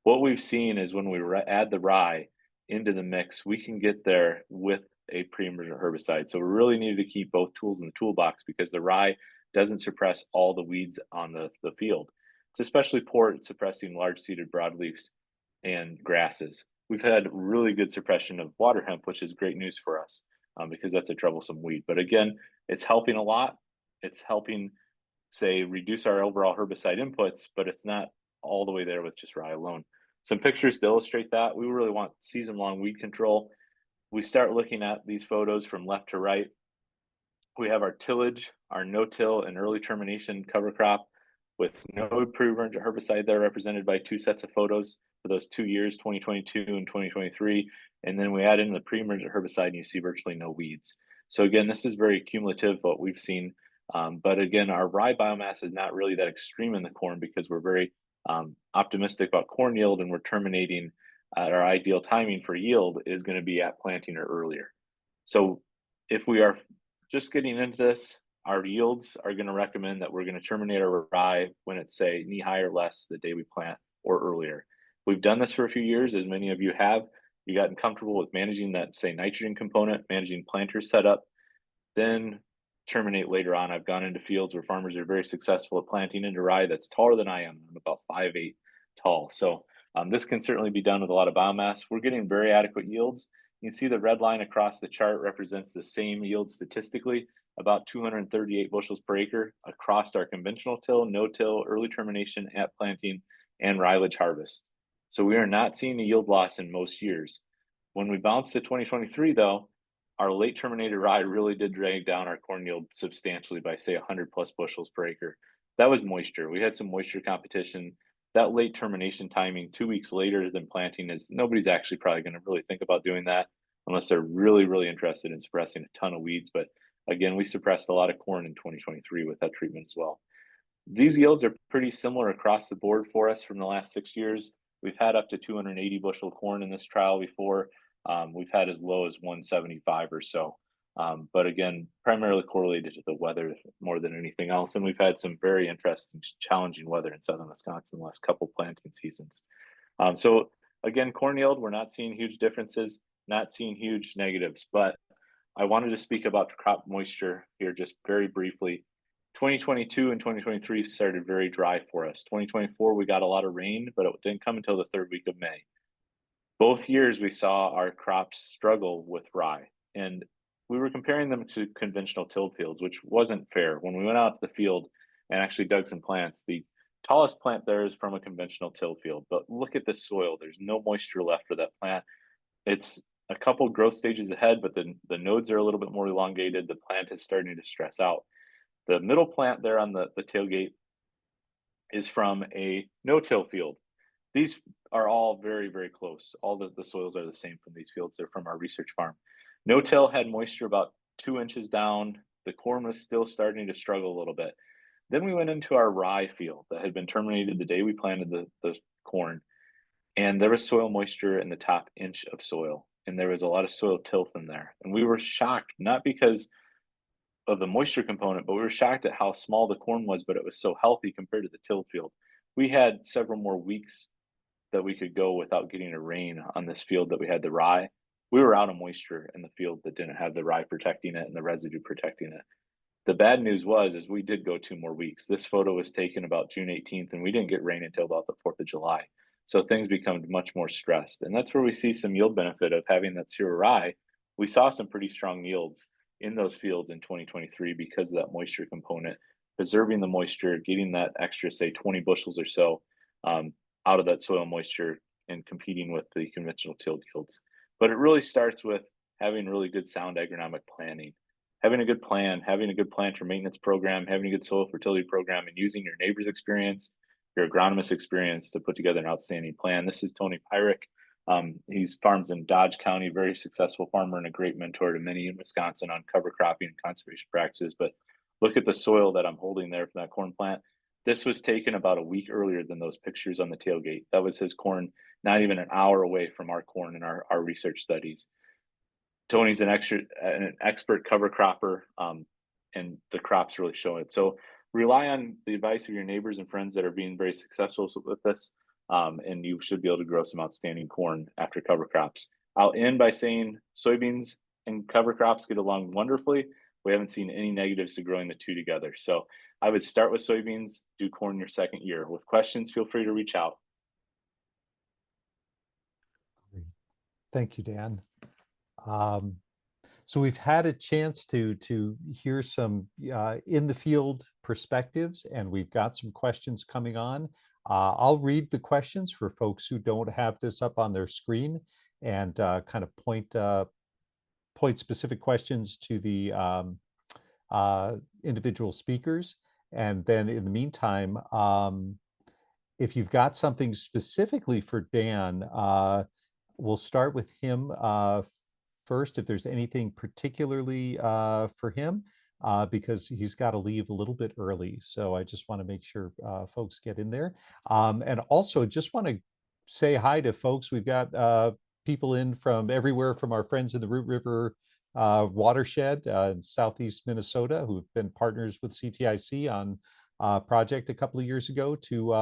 What we've seen is when we add the rye into the mix, we can get there with a pre-emergent herbicide. So we really need to keep both tools in the toolbox because the rye doesn't suppress all the weeds on the field. It's especially poor at suppressing large seeded broadleafs and grasses. We've had really good suppression of water hemp, which is great news for us because that's a troublesome weed. But again, it's helping a lot. It's helping, say, reduce our overall herbicide inputs, but it's not all the way there with just rye alone. Some pictures to illustrate that. We really want season-long weed control. We start looking at these photos from left to right. We have our tillage, our no-till and early termination cover crop with no pre-emergent herbicide there, represented by two sets of photos for those 2 years, 2022 and 2023. And then we add in the pre-emergent herbicide and you see virtually no weeds. So again, this is very cumulative, what we've seen. But again, our rye biomass is not really that extreme in the corn because we're very optimistic about corn yield, and we're terminating at our ideal timing for yield is going to be at planting or earlier. So if we are just getting into this, our yields are going to recommend that we're going to terminate our rye when it's, say, knee high or less the day we plant or earlier. We've done this for a few years, as many of you have. You gotten comfortable with managing that, say, nitrogen component, managing planter setup, then terminate later on. I've gone into fields where farmers are very successful at planting into rye that's taller than I am. I'm about 5'8" tall. So this can certainly be done with a lot of biomass. We're getting very adequate yields. You can see the red line across the chart represents the same yield statistically, about 238 bushels per acre across our conventional till, no-till, early termination, at planting, and rylage harvest. So we are not seeing a yield loss in most years. When we bounced to 2023, though, our late terminated rye really did drag down our corn yield substantially by, say, 100 plus bushels per acre. That was moisture. We had some moisture competition. That late termination timing 2 weeks later than planting is nobody's actually probably going to really think about doing that unless they're really, really interested in suppressing a ton of weeds. But again, we suppressed a lot of corn in 2023 with that treatment as well. These yields are pretty similar across the board for us from the last 6 years. We've had up to 280 bushel corn in this trial before. We've had as low as 175 or so. But again, primarily correlated to the weather more than anything else. And we've had some very interesting, challenging weather in southern Wisconsin the last couple planting seasons. So again, corn yield, we're not seeing huge differences, not seeing huge negatives, but I wanted to speak about crop moisture here just very briefly. 2022 and 2023 started very dry for us. 2024, we got a lot of rain, but it didn't come until the third week of May. Both years we saw our crops struggle with rye, and we were comparing them to conventional tilled fields, which wasn't fair. When we went out to the field and actually dug some plants, the tallest plant there is from a conventional tilled field, but look at the soil. There's no moisture left for that plant. It's a couple growth stages ahead, but the nodes are a little bit more elongated. The plant is starting to stress out. The middle plant there on the tailgate is from a no-till field. These are all very, very close. All the soils are the same from these fields. They're from our research farm. No-till had moisture about 2 inches down. The corn was still starting to struggle a little bit. Then we went into our rye field that had been terminated the day we planted the corn. And there was soil moisture in the top inch of soil. And there was a lot of soil tilth in there. And we were shocked, not because of the moisture component, but we were shocked at how small the corn was, but it was so healthy compared to the tilled field. We had several more weeks that we could go without getting a rain on this field that we had the rye. We were out of moisture in the field that didn't have the rye protecting it and the residue protecting it. The bad news is we did go 2 more weeks. This photo was taken about June 18th, and we didn't get rain until about the 4th of July. So things become much more stressed. And that's where we see some yield benefit of having that zero rye. We saw some pretty strong yields in those fields in 2023 because of that moisture component, preserving the moisture, getting that extra, say, 20 bushels or so out of that soil moisture and competing with the conventional tilled yields. But it really starts with having really good sound agronomic planning, having a good plan, having a good planter maintenance program, having a good soil fertility program, and using your neighbor's experience, your agronomist experience to put together an outstanding plan. This is Tony Pyrick. He's farms in Dodge County, very successful farmer and a great mentor to many in Wisconsin on cover cropping and conservation practices. But look at the soil that I'm holding there from that corn plant. This was taken about a week earlier than those pictures on the tailgate. That was his corn, not even an hour away from our corn in our research studies. Tony's an expert cover cropper, and the crops really show it. So rely on the advice of your neighbors and friends that are being very successful with this. And you should be able to grow some outstanding corn after cover crops. I'll end by saying soybeans and cover crops get along wonderfully. We haven't seen any negatives to growing the two together. So I would start with soybeans, do corn your second year. With questions, feel free to reach out. Thank you, Dan. So we've had a chance to hear some in the field perspectives, and we've got some questions coming on. I'll read the questions for folks who don't have this up on their screen, and kind of point specific questions to the individual speakers. And then in the meantime, if you've got something specifically for Dan, we'll start with him first, if there's anything particularly for him, because he's got to leave a little bit early. So I just want to make sure folks get in there. And also just want to say hi to folks. We've got people in from everywhere, from our friends in the Root River watershed in southeast Minnesota, who've been partners with CTIC on a project a couple of years ago, to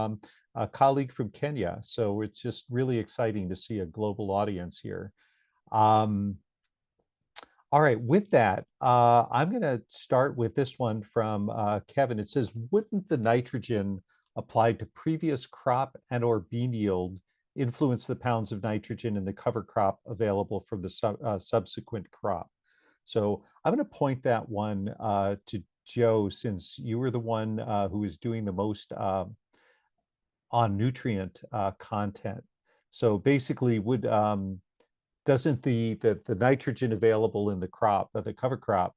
a colleague from Kenya. So it's just really exciting to see a global audience here. All right, with that, I'm going to start with this one from Kevin. It says, wouldn't the nitrogen applied to previous crop and or bean yield influence the pounds of nitrogen in the cover crop available from the subsequent crop. So I'm going to point that one to Joe, since you were the one who was doing the most on nutrient content. So basically, doesn't the nitrogen available in the crop, the cover crop,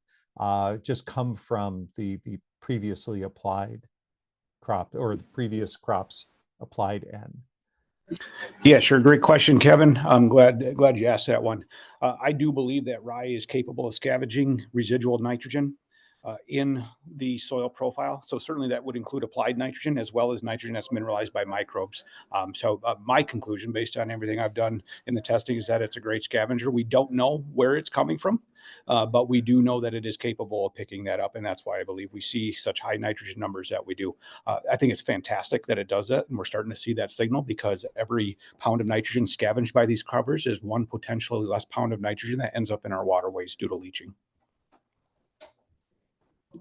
just come from the previously applied crop, or the previous crops applied N? Yeah, sure. Great question, Kevin. I'm glad you asked that one. I do believe that rye is capable of scavenging residual nitrogen in the soil profile. So certainly that would include applied nitrogen as well as nitrogen that's mineralized by microbes. So my conclusion, based on everything I've done in the testing, is that it's a great scavenger. We don't know where it's coming from, but we do know that it is capable of picking that up. And that's why I believe we see such high nitrogen numbers that we do. I think it's fantastic that it does that. And we're starting to see that signal, because every pound of nitrogen scavenged by these covers is one potentially less pound of nitrogen that ends up in our waterways due to leaching.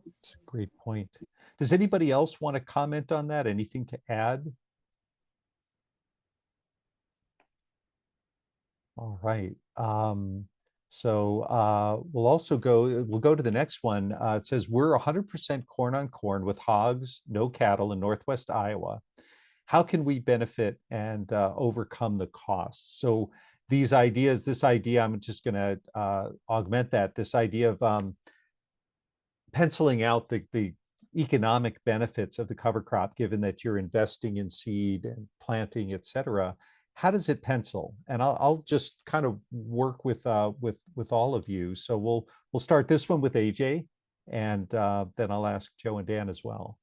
That's a great point. Does anybody else want to comment on that? Anything to add? All right. We'll go to the next one. It says, we're 100% corn on corn with hogs, no cattle in Northwest Iowa. How can we benefit and overcome the costs? So this idea, I'm just going to augment that, this idea of penciling out the economic benefits of the cover crop, given that you're investing in seed and planting, et cetera. How does it pencil? And I'll just kind of work with all of you. So we'll start this one with AJ, and then I'll ask Joe and Dan as well.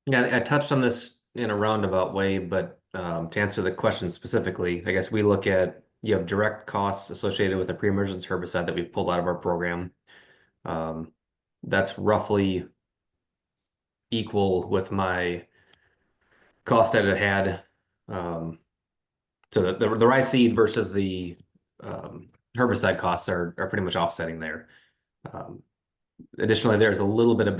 Yeah, I touched on this in a roundabout way, but to answer the question specifically, I guess we look at, you have direct costs associated with a pre-emergence herbicide that we've pulled out of our program. That's roughly equal with my cost that it had. So the rye seed versus the herbicide costs are pretty much offsetting there. Additionally, there's a little bit of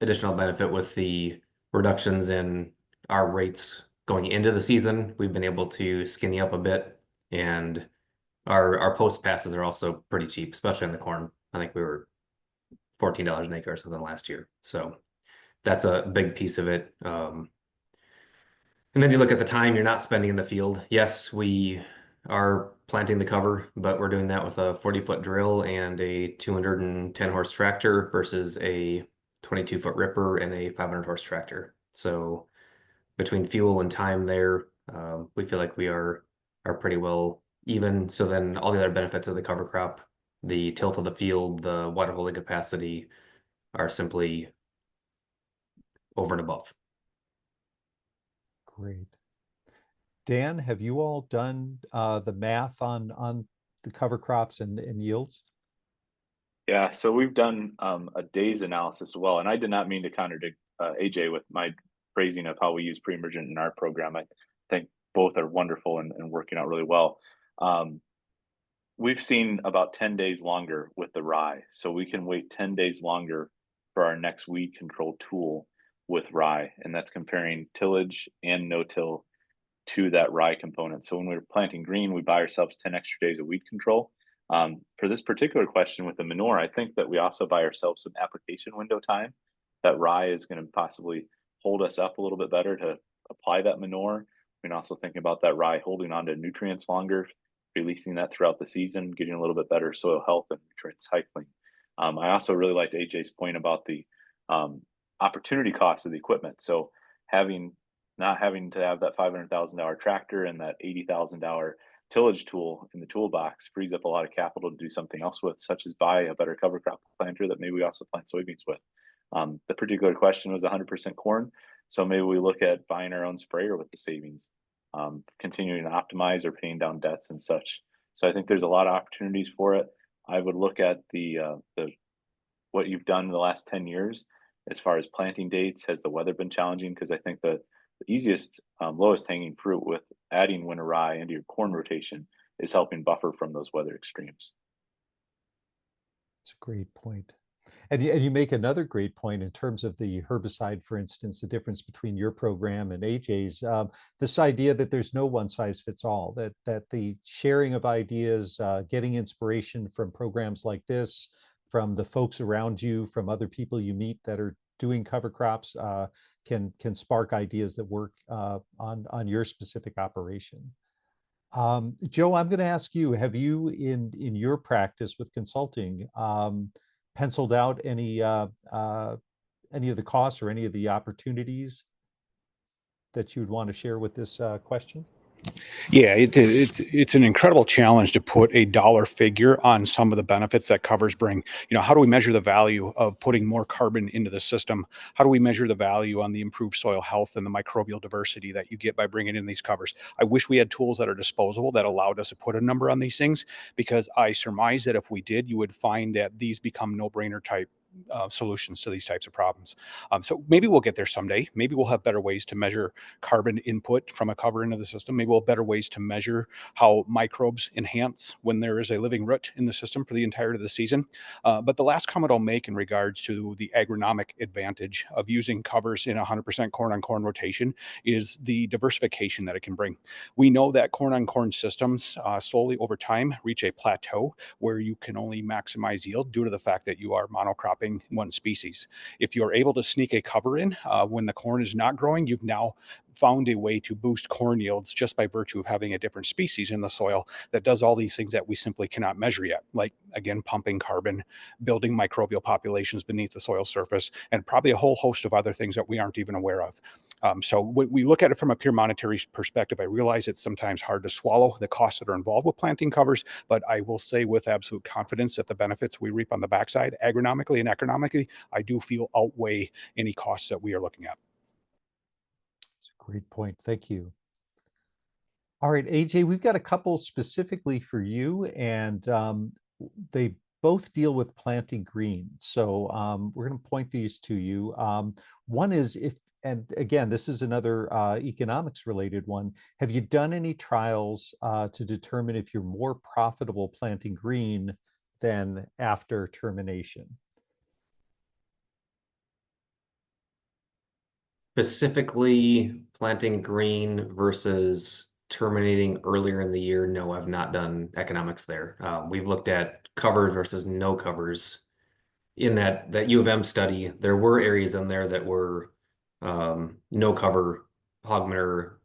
additional benefit with the reductions in our rates going into the season. We've been able to skinny up a bit, and our post passes are also pretty cheap, especially on the corn. I think we were $14 an acre or something last year. So that's a big piece of it. And then you look at the time you're not spending in the field. Yes, we are planting the cover, but we're doing that with a 40-foot drill and a 210 horse tractor versus a 22-foot ripper and a 500 horse tractor. So between fuel and time there, we feel like we are pretty well even. So then all the other benefits of the cover crop, the tilt of the field, the water holding capacity, are simply over and above. Great. Dan, have you all done the math on the cover crops and yields? Yeah, so we've done a day's analysis as well, and I did not mean to contradict AJ with my phrasing of how we use pre-emergent in our program. I think both are wonderful and working out really well. We've seen about 10 days longer with the rye, so we can wait 10 days longer for our next weed control tool with rye, and that's comparing tillage and no-till to that rye component. So when we're planting green, we buy ourselves 10 extra days of weed control. For this particular question with the manure, I think that we also buy ourselves some application window time. That rye is going to possibly hold us up a little bit better to apply that manure. We can also think about that rye holding on to nutrients longer, releasing that throughout the season, getting a little bit better soil health and nutrient cycling. I also really liked AJ's point about the opportunity cost of the equipment. So not having to have that $500,000 tractor and that $80,000 tillage tool in the toolbox frees up a lot of capital to do something else with, such as buy a better cover crop planter that maybe we also plant soybeans with. The particular question was 100% corn, so maybe we look at buying our own sprayer with the savings, continuing to optimize or paying down debts and such. So I think there's a lot of opportunities for it. I would look at the what you've done in the last 10 years as far as planting dates. Has the weather been challenging? Because I think the easiest, lowest hanging fruit with adding winter rye into your corn rotation is helping buffer from those weather extremes. That's a great point. And you make another great point in terms of the herbicide, for instance, the difference between your program and AJ's. This idea that there's no one size fits all, that the sharing of ideas, getting inspiration from programs like this, from the folks around you, from other people you meet that are doing cover crops, can spark ideas that work on your specific operation. Joe, I'm going to ask you, have you in your practice with consulting penciled out any of the costs or any of the opportunities that you would want to share with this question? Yeah, it's an incredible challenge to put a dollar figure on some of the benefits that covers bring. How do we measure the value of putting more carbon into the system? How do we measure the value on the improved soil health and the microbial diversity that you get by bringing in these covers? I wish we had tools that are disposable that allowed us to put a number on these things, because I surmise that if we did, you would find that these become no-brainer type solutions to these types of problems. So maybe we'll get there someday. Maybe we'll have better ways to measure carbon input from a cover into the system. Maybe we'll have better ways to measure how microbes enhance when there is a living root in the system for the entirety of the season. But the last comment I'll make in regards to the agronomic advantage of using covers in 100% corn on corn rotation is the diversification that it can bring. We know that corn on corn systems slowly over time reach a plateau where you can only maximize yield due to the fact that you are monocropping one species. If you're able to sneak a cover in when the corn is not growing, you've now found a way to boost corn yields just by virtue of having a different species in the soil that does all these things that we simply cannot measure yet, like, again, pumping carbon, building microbial populations beneath the soil surface, and probably a whole host of other things that we aren't even aware of. So when we look at it from a pure monetary perspective, I realize it's sometimes hard to swallow the costs that are involved with planting covers, but I will say with absolute confidence that the benefits we reap on the backside, agronomically and economically, I do feel outweigh any costs that we are looking at. That's a great point. Thank you. All right, AJ, we've got a couple specifically for you, and they both deal with planting green. So we're going to point these to you. One is and again, this is another economics related one. Have you done any trials to determine if you're more profitable planting green than after termination? Specifically planting green versus terminating earlier in the year, no, I've not done economics there. We've looked at covers versus no covers. In that U of M study, there were areas in there that were no cover hog manure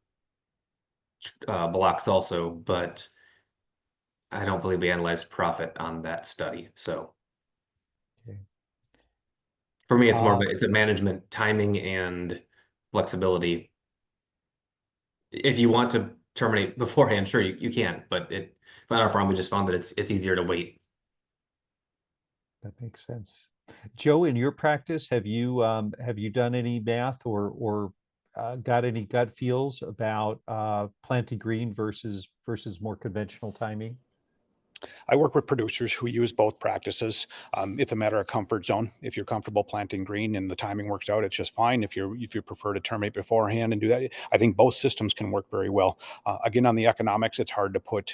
blocks also, but I don't believe we analyzed profit on that study. So Okay. for me, it's more of it's a management timing and flexibility. If you want to terminate beforehand, sure, you can, but on our farm, we just found that it's easier to wait. That makes sense. Joe, in your practice, have you done any math or got any gut feels about planting green versus more conventional timing? I work with producers who use both practices. It's a matter of comfort zone. If you're comfortable planting green and the timing works out, it's just fine. If you prefer to terminate beforehand and do that, I think both systems can work very well. Again, on the economics, it's hard to put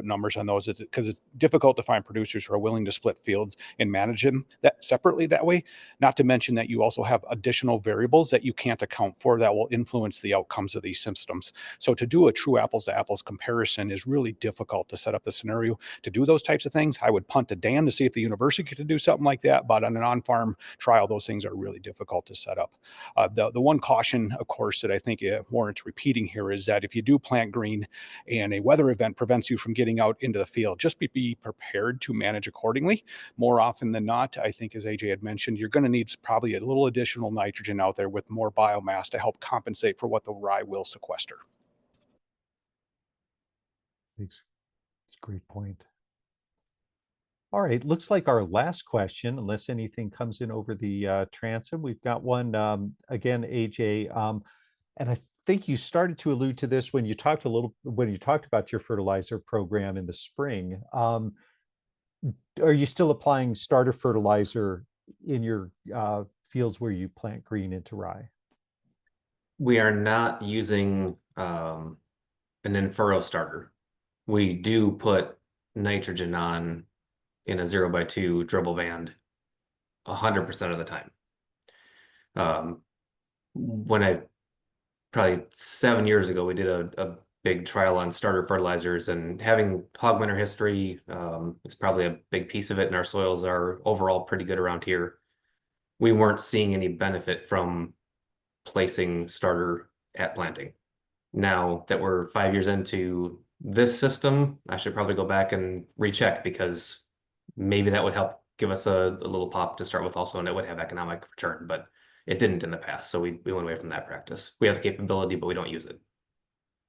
numbers on those because it's difficult to find producers who are willing to split fields and manage them that separately that way. Not to mention that you also have additional variables that you can't account for that will influence the outcomes of these systems. So to do a true apples to apples comparison is really difficult to set up the scenario. To do those types of things, I would punt to Dan to see if the university could do something like that. But on an on-farm trial, those things are really difficult to set up. The one caution, of course, that I think warrants repeating here is that if you do plant green and a weather event prevents you from getting out into the field, just be prepared to manage accordingly. More often than not, I think, as AJ had mentioned, you're going to need probably a little additional nitrogen out there with more biomass to help compensate for what the rye will sequester. That's a great point. All right, looks like our last question, unless anything comes in over the transom, we've got one again, AJ, and I think you started to allude to this when you talked about your fertilizer program in the spring. Are you still applying starter fertilizer in your fields where you plant green into rye? We are not using an in-furrow starter. We do put nitrogen on in a 0x2 dribble band 100% of the time. When probably 7 years ago, we did a big trial on starter fertilizers, and having hog manure history is probably a big piece of it, and our soils are overall pretty good around here. We weren't seeing any benefit from placing starter at planting. Now that we're 5 years into this system, I should probably go back and recheck, because maybe that would help give us a little pop to start with also, and it would have economic return, but it didn't in the past. So we went away from that practice. We have the capability, but we don't use it.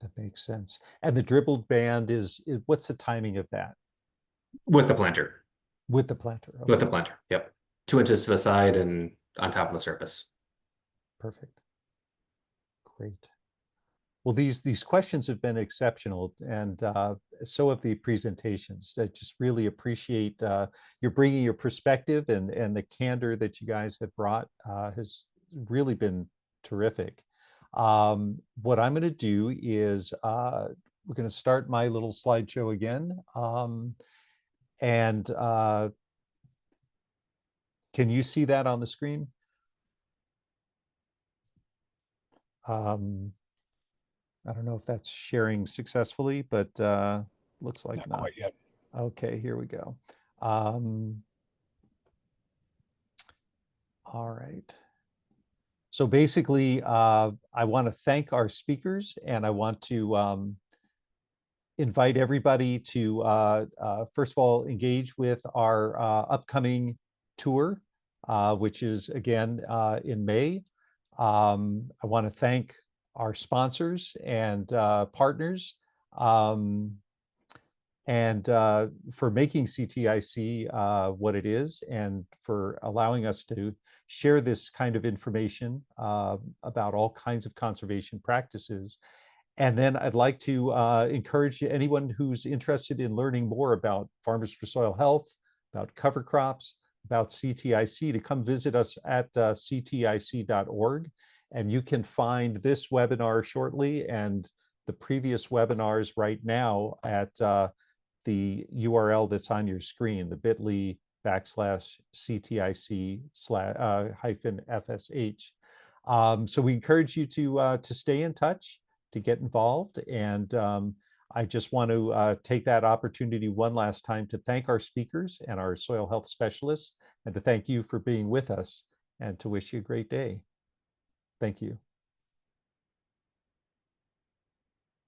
That makes sense. And the dribbled band is what's the timing of that? With the planter. With the planter. With the Okay, planter, yep. 2 inches to the side and on top of the surface. perfect. Great. Well, these questions have been exceptional, and so have the presentations. I just really appreciate your bringing your perspective, and the candor that you guys have brought has really been terrific. What I'm going to do is we're going to start my little slideshow again. And can you see that on the screen? I don't know if that's sharing successfully, but looks like Not not. quite yet. Okay, here we go. All right. So basically, I want to thank our speakers, and I want to invite everybody to, first of all, engage with our upcoming tour, which is again in May. I want to thank our sponsors and partners, and for making CTIC what it is, and for allowing us to share this kind of information about all kinds of conservation practices. And then I'd like to encourage anyone who's interested in learning more about Farmers for Soil Health, about cover crops, about CTIC, to come visit us at ctic.org. And you can find this webinar shortly and the previous webinars right now at the URL that's on your screen, the bit.ly/CTIC/-FSH. So we encourage you to stay in touch, to get involved. And I just want to take that opportunity one last time to thank our speakers and our soil health specialists, and to thank you for being with us, and to wish you a great day. Thank you.